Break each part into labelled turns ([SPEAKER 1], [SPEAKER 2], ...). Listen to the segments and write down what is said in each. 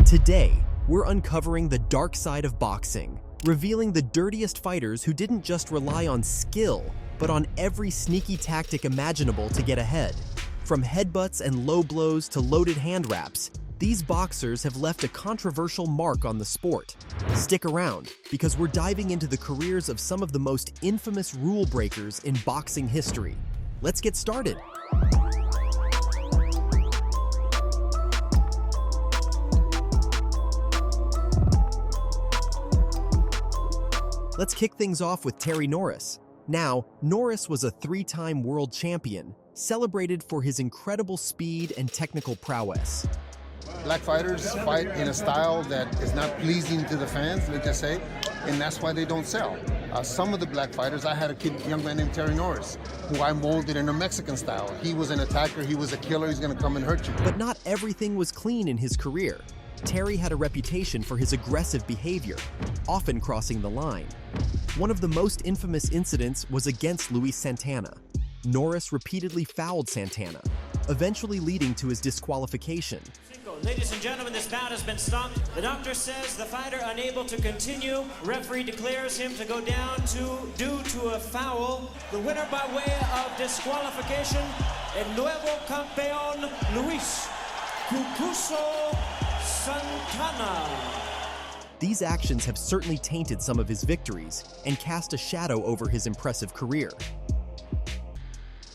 [SPEAKER 1] Today, we're uncovering the dark side of boxing, revealing the dirtiest fighters who didn't just rely on skill, but on every sneaky tactic imaginable to get ahead. From headbutts and low blows to loaded hand wraps, these boxers have left a controversial mark on the sport. Stick around, because we're diving into the careers of some of the most infamous rule breakers in boxing history. Let's get started. Let's kick things off with Terry Norris. Now, Norris was a three-time world champion, celebrated for his incredible speed and technical prowess.
[SPEAKER 2] Black fighters fight in a style that is not pleasing to the fans, let's just say, and that's why they don't sell. Some of the black fighters, I had a young man named Terry Norris, who I molded in a Mexican style. He was an attacker, he was a killer, he's gonna come and hurt you.
[SPEAKER 1] But not everything was clean in his career. Terry had a reputation for his aggressive behavior, often crossing the line. One of the most infamous incidents was against Luis Santana. Norris repeatedly fouled Santana, eventually leading to his disqualification.
[SPEAKER 3] Ladies and gentlemen, this bout has been stopped. The doctor says the fighter unable to continue. Referee declares him to go down due to a foul. The winner by way of disqualification, el nuevo campeón Luis Cucuso Santana.
[SPEAKER 1] These actions have certainly tainted some of his victories and cast a shadow over his impressive career.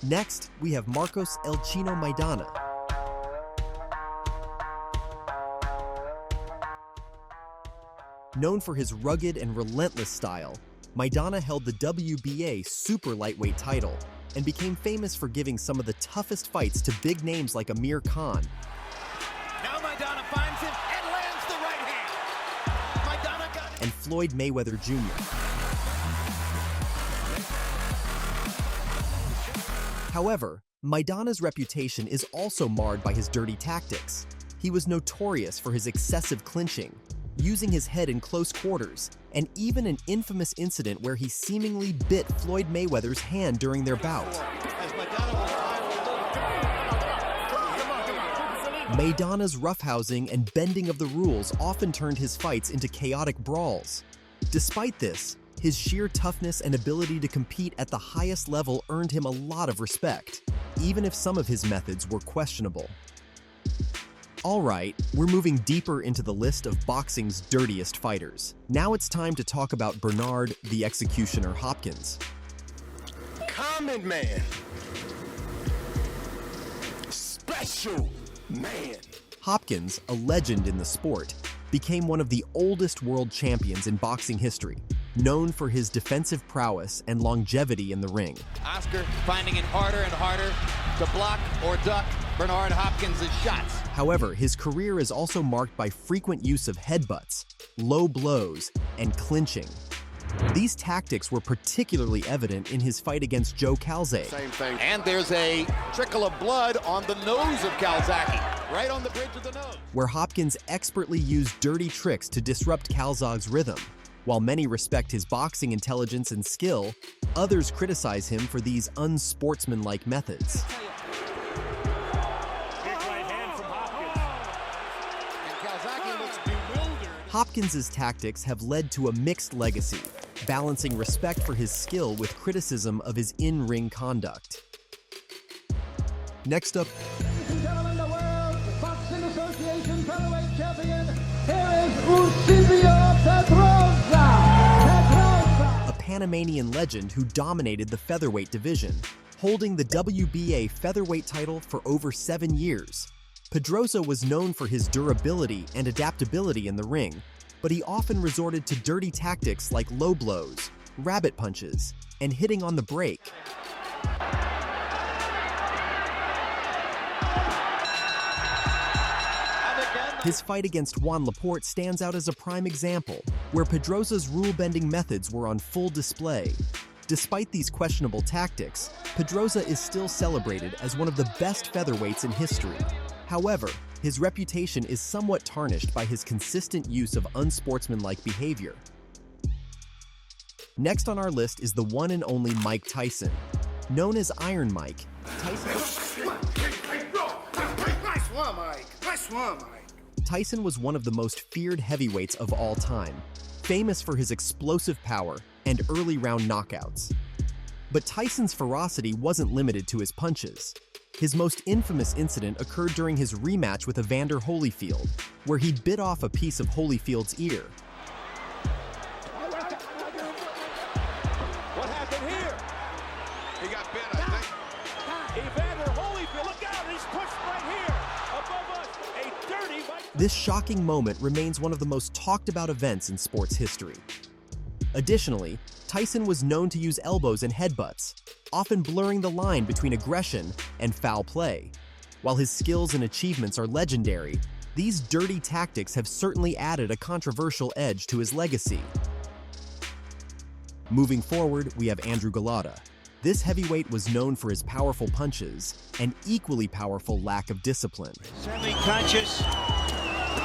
[SPEAKER 1] Next, we have Marcos El Chino Maidana. Known for his rugged and relentless style, Maidana held the WBA super lightweight title and became famous for giving some of the toughest fights to big names like Amir Khan.
[SPEAKER 4] Now Maidana finds him and lands the right hand. Maidana got it.
[SPEAKER 1] And Floyd Mayweather Jr. However, Maidana's reputation is also marred by his dirty tactics. He was notorious for his excessive clinching, using his head in close quarters, and even an infamous incident where he seemingly bit Floyd Mayweather's hand during their bout. Maidana's roughhousing and bending of the rules often turned his fights into chaotic brawls. Despite this, his sheer toughness and ability to compete at the highest level earned him a lot of respect, even if some of his methods were questionable. All right, we're moving deeper into the list of boxing's dirtiest fighters. Now it's time to talk about Bernard the Executioner Hopkins.
[SPEAKER 4] Common man. Special man.
[SPEAKER 1] Hopkins, a legend in the sport, became one of the oldest world champions in boxing history, known for his defensive prowess and longevity in the ring.
[SPEAKER 5] Oscar finding it harder and harder to block or duck Bernard Hopkins' shots.
[SPEAKER 1] However, his career is also marked by frequent use of headbutts, low blows, and clinching. These tactics were particularly evident in his fight against Joe Calzaghe.
[SPEAKER 4] Same thing.
[SPEAKER 5] And there's a trickle of blood on the nose of Calzaghe, right on the bridge of the nose.
[SPEAKER 1] Where Hopkins expertly used dirty tricks to disrupt Calzaghe's rhythm. While many respect his boxing intelligence and skill, others criticize him for these unsportsmanlike methods. Hopkins' tactics have led to a mixed legacy, balancing respect for his skill with criticism of his in-ring conduct. Next up,
[SPEAKER 6] Ladies and gentlemen, the World Boxing Association featherweight champion, here is Eusebio Pedroza.
[SPEAKER 1] a Panamanian legend who dominated the featherweight division, holding the WBA featherweight title for over 7 years. Pedroza was known for his durability and adaptability in the ring, but he often resorted to dirty tactics like low blows, rabbit punches, and hitting on the break. His fight against Juan Laporte stands out as a prime example, where Pedroza's rule-bending methods were on full display. Despite these questionable tactics, Pedroza is still celebrated as one of the best featherweights in history. However, his reputation is somewhat tarnished by his consistent use of unsportsmanlike behavior. Next on our list is the one and only Mike Tyson. Known as Iron Mike, Tyson...
[SPEAKER 4] Nice one, Mike. Nice one, Mike.
[SPEAKER 1] Tyson was one of the most feared heavyweights of all time, famous for his explosive power and early round knockouts. But Tyson's ferocity wasn't limited to his punches. His most infamous incident occurred during his rematch with Evander Holyfield, where he bit off a piece of Holyfield's ear.
[SPEAKER 7] What happened here?
[SPEAKER 8] He got bit, I think.
[SPEAKER 7] Evander Holyfield, look out, he's pushed right here. Above us, a dirty right.
[SPEAKER 1] This shocking moment remains one of the most talked about events in sports history. Additionally, Tyson was known to use elbows and headbutts, often blurring the line between aggression and foul play. While his skills and achievements are legendary, these dirty tactics have certainly added a controversial edge to his legacy. Moving forward, we have Andrew Golota. This heavyweight was known for his powerful punches and equally powerful lack of discipline.
[SPEAKER 4] Semi-conscious.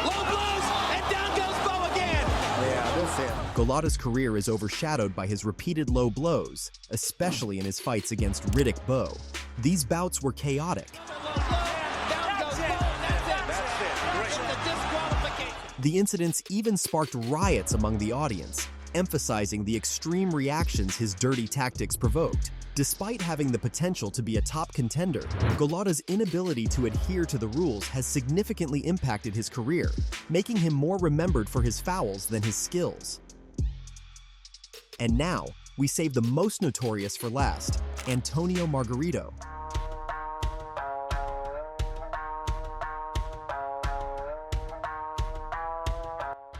[SPEAKER 4] Low blows, and down goes Bo again.
[SPEAKER 8] Yeah, that's it.
[SPEAKER 1] Golota's career is overshadowed by his repeated low blows, especially in his fights against Riddick Bowe. These bouts were chaotic. The incidents even sparked riots among the audience, emphasizing the extreme reactions his dirty tactics provoked. Despite having the potential to be a top contender, Golota's inability to adhere to the rules has significantly impacted his career, making him more remembered for his fouls than his skills. And now, we save the most notorious for last, Antonio Margarito.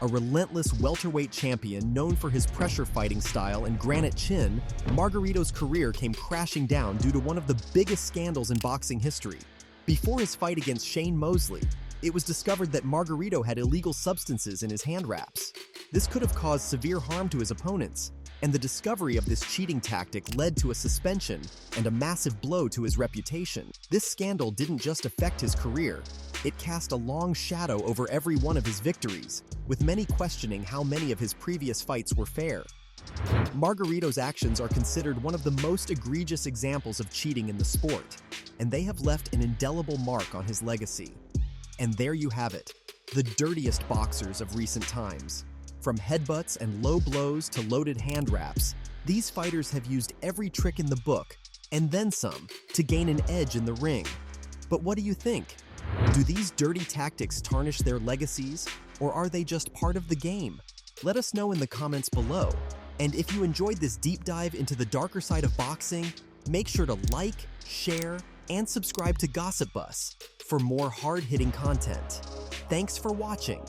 [SPEAKER 1] A relentless welterweight champion known for his pressure fighting style and granite chin, Margarito's career came crashing down due to one of the biggest scandals in boxing history. Before his fight against Shane Mosley, it was discovered that Margarito had illegal substances in his hand wraps. This could have caused severe harm to his opponents, and the discovery of this cheating tactic led to a suspension and a massive blow to his reputation. This scandal didn't just affect his career, it cast a long shadow over every one of his victories, with many questioning how many of his previous fights were fair. Margarito's actions are considered one of the most egregious examples of cheating in the sport, and they have left an indelible mark on his legacy. And there you have it, the dirtiest boxers of recent times. From headbutts and low blows to loaded hand wraps, these fighters have used every trick in the book, and then some, to gain an edge in the ring. But what do you think? Do these dirty tactics tarnish their legacies, or are they just part of the game? Let us know in the comments below. And if you enjoyed this deep dive into the darker side of boxing, make sure to like, share, and subscribe to Gossip Bus for more hard-hitting content. Thanks for watching.